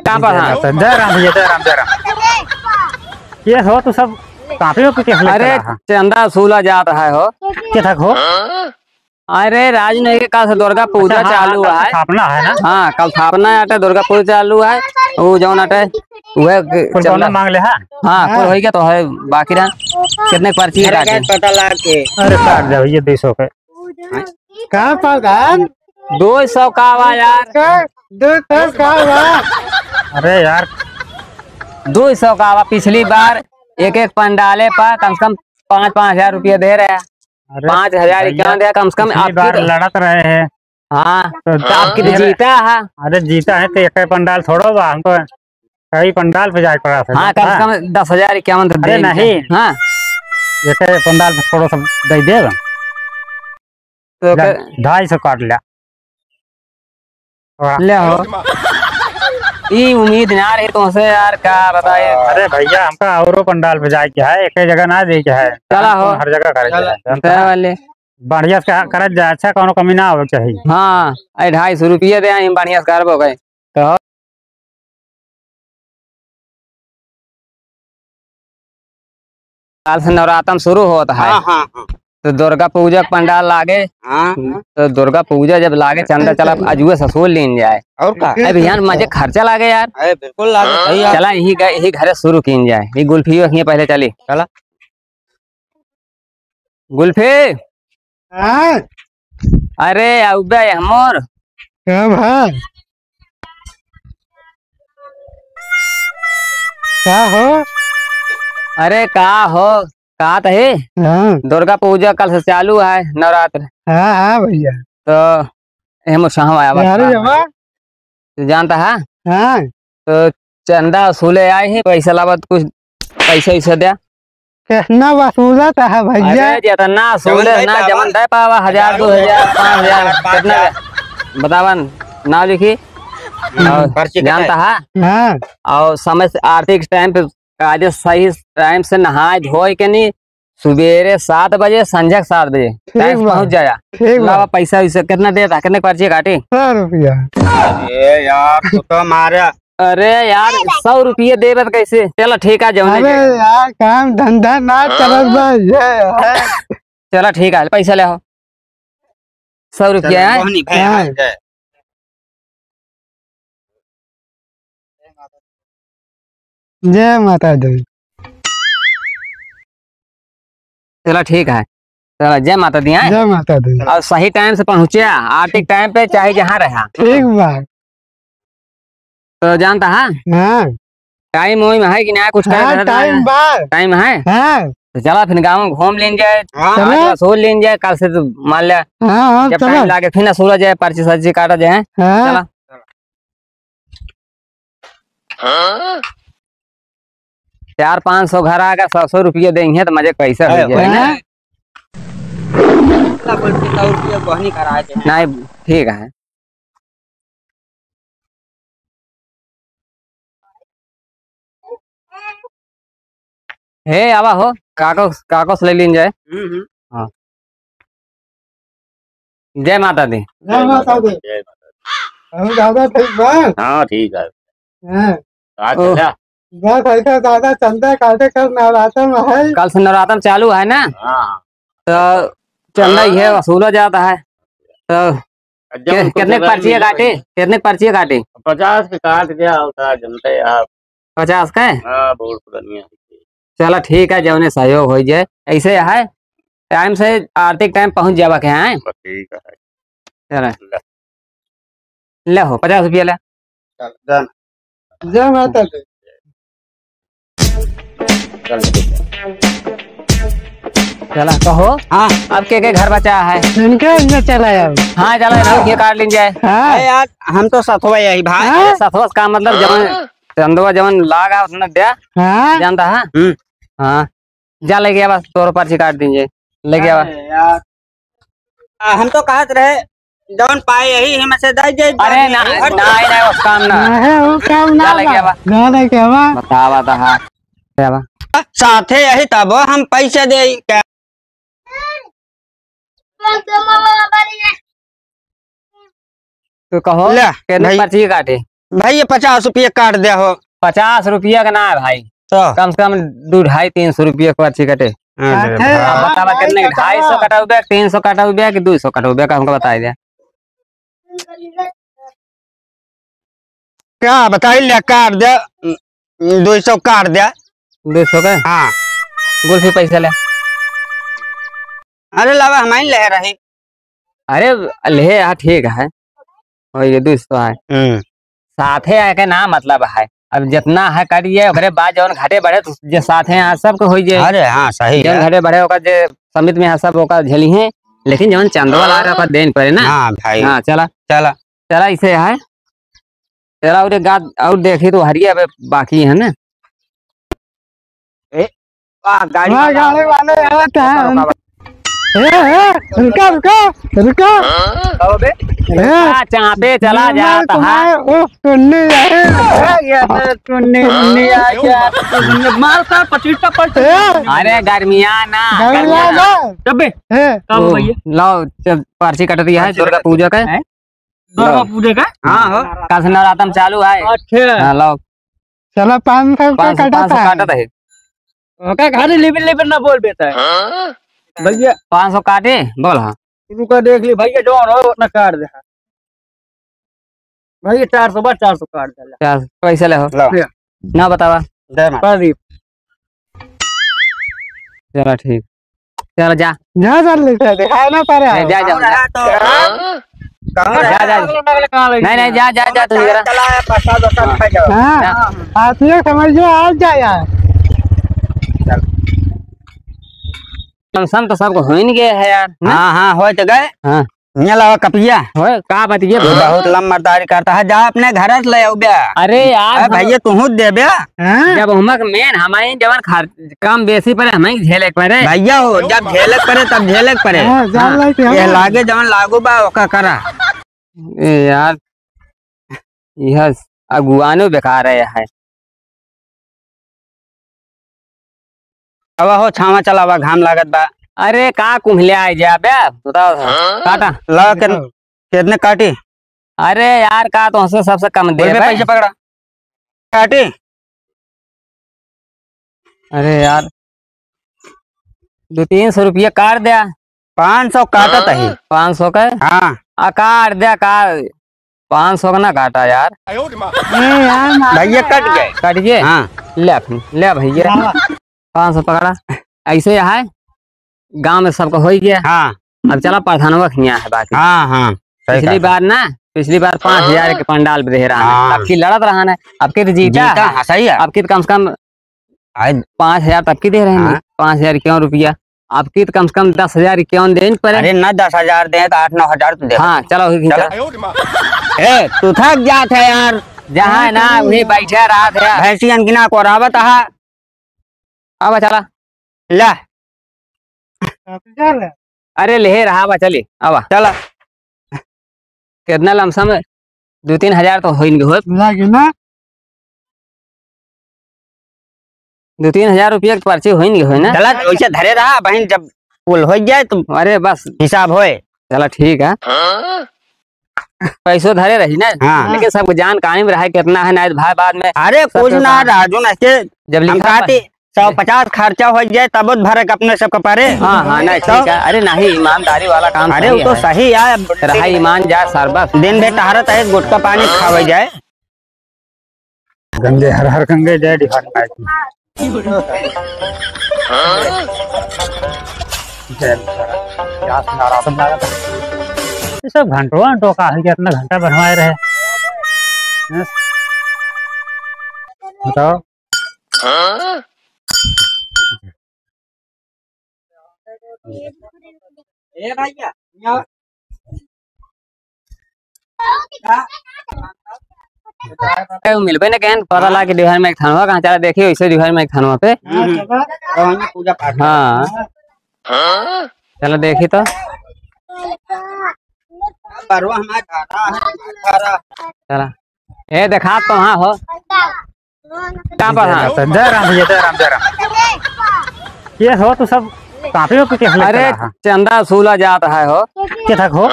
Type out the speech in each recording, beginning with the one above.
कहाँ पर? हाँ जय राम भैया, जय राम जय राम। ये हो तो सब काफी हो के अरे चंदा सूला जा रहा है हो क्या थक हो? अरे राजनगर के कल से दुर्गा पूजा चालू है। स्थापना है ना? हाँ कल स्थापना है, दुर्गा पूजा चालू है। वो जो अटे वह मांग ले। हाँ कुल हो गया तो है बाकी रहा कितने पर्ची काटे पता लगा के। अरे काट जाओ ये 200 के। कहाँ पर 200 का आवा यार, 200 का अरे यार 200 का आवा। पिछली बार एक एक पंडाले पर कम से कम 5-5 हजार रुपया दे रहे हैं। 5,000 क्या दे कम से कम। आप लड़त रहे हैं। हाँ तो आपकी तो जीता है। अरे जीता है तो एक पंडाल छोड़ो बा, हमको कई पंडाल पे जाके पड़ा था। हाँ कम से कम 10,000 51 तो अरे नहीं। हाँ एक पंडाल पे थोड़ा सा दे देगा तो 250 काट लिया। ले हो ये उम्मीद ना रही तुमसे यार, क्या बताए। अरे भैया हमका और पंडाल पे जाए क्या है, एक जगह ना दे क्या है। चला हो हर जगह करे वाले बढ़िया से कर जाए, अच्छा कोनो कमी ना हो चाहिए। हाँ 250 रुपये दे बढ़िया से करबो गए कहो। काल से नवरात्र शुरू होता है। तो दुर्गा पूजा पंडाल लागे। तो दुर्गा पूजा जब लागे चंदा चला अजुए ससुर लीन जाए और का भैया मजे खर्चा लागे यार। बिल्कुल लागे। चला यही घर शुरू की जाए। ये गुल्फी पहले चली चला गुल्फी। अरे अबे हमोर क्या हो? अरे का हो कहा तो है। दुर्गा पूजा कल से चालू है नवरात्र। हाँ भैया तो हम शाम आया तो जानता है। तो चंदा वसूले आए हैं, पैसा लावत कुछ पैसा वैसा दिया कितना वसूला था भैया? जितना वसूले ना जमन दे पावा 1,000 2,000 5,000 कितना बतावन नाम लिखी जानता है। और समय से आर्थिक टाइम पे काज सही टाइम से नहाए धोए के नहीं सवेरे 7 बजे संजय 7 बजे टाइम पहुंच जाया। लावा पैसा वैसा कितना देता कितने पर्ची काटे? 100 रुपया। अरे यार तो हमारे अरे यार 100 रुपये दे बत कैसे? चलो ठीक है जमने। अरे यार काम धंधा ना चलत। चलो ठीक है पैसा ले आओ 100 रुपया है। जय माता दी। चलो ठीक है, चलो जय माता दी। जय माता दी। और सही टाइम से पहुँचे आर्थिक टाइम पे चाहे जहाँ रहा। ठीक बात। तो जानता है टाइम वही है कि ना कुछ टाइम है। तो चला फिर गाँव घूम लेन जाए, वसूल लेन जाए। कल से तो मान लिया जब टाइम लागे फिर सूरज जाए पर्ची सर्ची काटा जाए। चला 400-500 घर आएगा 100 रुपये देंगे तो मजे पैसा हो जाएगा। नहीं ठीक है। हे आवा हो कागज ले लीन जाए। हाँ जय माता दी। जय माता दी। दादा ठीक बा? हाँ ठीक है। दादा चंदा काटे कर नवरात्र में है। कल से नवरात्र चालू है ना। तो चंदा ये वसूला जाता है। तो कितने पर्ची काटे? कितने पर्ची काटे? 50 के काट गया होता है जनते आप 50 का। बहुत पुरानी। चलो ठीक है जौने सहयोग हो जाए ऐसे है टाइम से आर्थिक टाइम पहुंच जावा के हैं। ठीक है चलो ले हो 50 रुपया ले। जय माता दी। चला कहो। हाँ अब के घर बचा है इनके चला हाँ चला ये काट लीजिए। यार हम तो सतवा यही भाई। सतवा का मतलब जवन चंदवा जवन लागा उसने दिया जानता है। हाँ जा ले गया बस तोर पर्ची काट दीजिए ले गया। हम तो कहत रहे जवन पाए यही हम से दे दे। अरे ना ना उस काम ना है वो काम ना ले गया बा गाना के बा बतावा था। हाँ साथे यही तब हम पैसे दे क्या? तो कहो कितने पर्ची काटे? भाई ये 50 रुपये काट दिया हो। 50 रुपया का ना है भाई, तो कम से कम 200-300 रुपया को पर्ची कटे। बतावा कितने 250 कटा हुआ, 300 कटा हुआ कि 200 कटा हुआ का हमको बता दिया। क्या बताइए, ले काट दिया 200 काट दिया। 200 का? हाँ गुल्फी पैसा ले। अरे लावा हमारी ले रही। अरे ले यार ठीक है, ये 200 है साथे है के ना मतलब है। अब जितना है करिए ओकरे बाद जौन घाटे बढ़े तो जे साथे यहाँ सबको हो जाए। अरे हाँ सही जौन घाटे बढ़े ओकर जे समित में है सब ओकर झेली है, लेकिन जौन चंदवा ला रहा देन पड़े ना। हाँ भाई हाँ चला चला चला इसे है चला। और गाद और देखी तो हरिया अब बाकी है ना। गाड़ी वाले रुका रुका रुका चापे चला जाता है। अरे गर्मिया ना लो पर्ची कट दिया है दुर्गा पूजा का। दुर्गा पूजा का? हाँ हो कल से नवरात्र चालू है। अच्छा लो चलो 500 काटत है। घाटे लेबर ना बोल बेटा है भैया। 500 काटे बोल। हाँ रुका देख ली भैया, जो हो उतना काट दे भैया। 400 बार 400 काट दे। पैसे ले हो ना बतावा प्रदीप। चलो ठीक, चलो जा जा दिखाया ना पा रहा। जा जा नहीं नहीं जा जा जा तू आप ये समझो आ जाए यार। टेंशन तो सबको हो नहीं गया है यार। हाँ हाँ हो तो गए। हाँ यहाँ लावा कपिया हो का बात ये बहुत लंबरदारी करता है। जा अपने घर से ले आओ ब्या। अरे यार भैया तू दे ब्या। जब हमक मेन हमारे जवन कम बेसी पर हमें झेले पड़े भैया हो, जब झेले पड़े तब झेले पड़े। ये लागे जवन लागू बा ओका करा। यार यह अगुआनो बेकार है। हवा हो छावा चलावा घाम लागत बा। अरे का कुम्हले आई जा बे बताओ काटा ला कितने काटी। अरे यार का तो हमसे सबसे कम दे पैसे पकड़ा काटी। अरे यार 200-300 रुपया काट दिया। 500 काटत है। 500 का? हाँ काट दिया का 500 का ना काटा यार। भैया कट गए। हाँ ले भैया 500 पकड़ा। ऐसे है गांव में सबको हो गया। हाँ अब चला प्रधानवा खिया है बाकी। हाँ हाँ पिछली बार 5000 के पंडाल दे रहा है। अब की लड़त रहा है, अब की जीता सही है। अब की कम से कम 5000 तब की दे रहे हैं। 5000 क्यों रुपया, अब की कम से कम 10,000 क्यों देने पड़े। अरे ना 10,000 दे तो 8-9 हजार तो दे। हाँ चलो तू थक जात है यार। जहाँ ना वही बैठा रहा था। भैंसियन गिना को रावत है। अब चला ला अरे ले रहा बा चली अब चला। कितना लमसम 2-3 हजार तो हो ना। 2-3 हजार रुपया पर्ची हो ना। चला वैसे धरे रहा बहन, जब पुल हो जाए तो अरे बस हिसाब होए। चला ठीक है पैसों धरे रही ना। हाँ। लेकिन सबको जानकारी में रहा कितना है ना भाई बाद में। अरे कुछ ना राजू ना जब लिखा 150 खर्चा हो जाए तब भरे अपने सब कपारे। हाँ हाँ नहीं ठीक है। अरे नहीं ईमानदारी वाला काम। अरे वो तो सही है। रहा ईमान जाए सरबत दिन भर टहरत है, गुटका पानी खावे जाए। गंगे हर हर गंगे जय डिफाइन सब घंटों का है, इतना घंटा बनवाए रहे। बताओ मिलबे ना कहन पता ला के डिवाइन में एक थानवा कहाँ चला देखिए वैसे डिवाइन में एक थानवा पे। पूजा पाठ। हाँ चलो देखी तो चला ए देखा तो हाँ हो कहाँ पर। हाँ जय राम भैया जय राम जय राम। ये हो तो सब काफी हो। अरे चंदा सूला जाता है हो के थक हो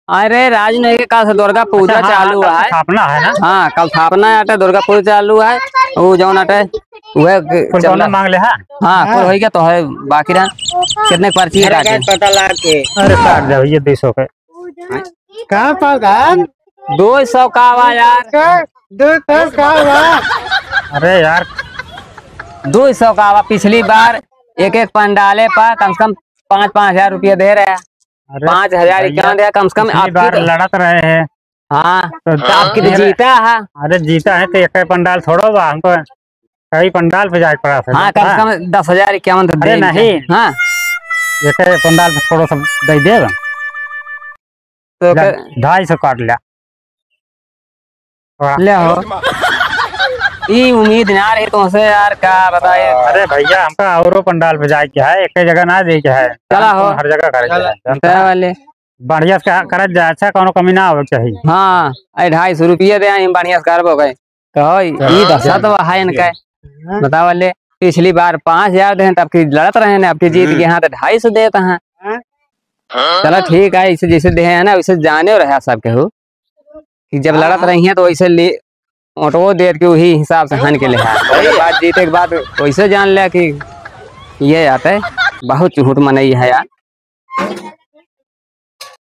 अरे राजनगर के कल से दुर्गा पूजा अच्छा, हाँ, चालू कल है। स्थापना है ना। हाँ कल स्थापना है, दुर्गा पूजा चालू है। वो जौन अटे वह कुल चल दोनों मांग ले। हाँ हाँ कुल हो गया तो है बाकी रहा कितने पर्ची अरे काटे। क्या पता लगा के अरे काट जाओ ये 200 के। कहाँ प्रधान 200 का आवा यार, 200 का हुआ। अरे यार 200 का आवा। पिछली बार एक एक पंडाले पर कम से कम 5-5 हजार रुपया दे रहे हैं। अरे 5,000 भैया, क्या दे कम से कम पिछली बार आपकी। लड़त रहे हैं हाँ तो आपकी तो जीता है। अरे जीता है तो एक पंडाल छोड़ो बा, हमको कई पंडाल पे जाके पड़ा था। हाँ कम से कम 10,000 51 तो अरे दे नहीं। हाँ एक पंडाल पे थोड़ा सा दे देगा तो 250 काट लिया। ले हो ये उम्मीद ना रही तुमसे यार, क्या बताए। अरे भैया हमका औरो पंडाल पे जाए के है, एक जगह ना दे के है। चला हो। हर जगह करे के है। तय वाले बढ़िया से करत जाए, अच्छा कोनो कमी ना हो चाहिए। हाँ 250 रुपये दे हम बढ़िया से करबो गए कहो ये दशा तो है इनका। बताओ वाले पिछली बार 5,000 दे तब की लड़त रहे ना, अब की जीत के यहाँ तो 250 देता है। चलो ठीक है, इसे जैसे दे है ना वैसे जाने रहे सब केहू कि जब लड़त रही है तो वैसे ले ऑटो दे के वही हिसाब से हन के ले बात जीते के बाद वैसे जान लिया कि ये आता है बहुत झूठ मनई है यार।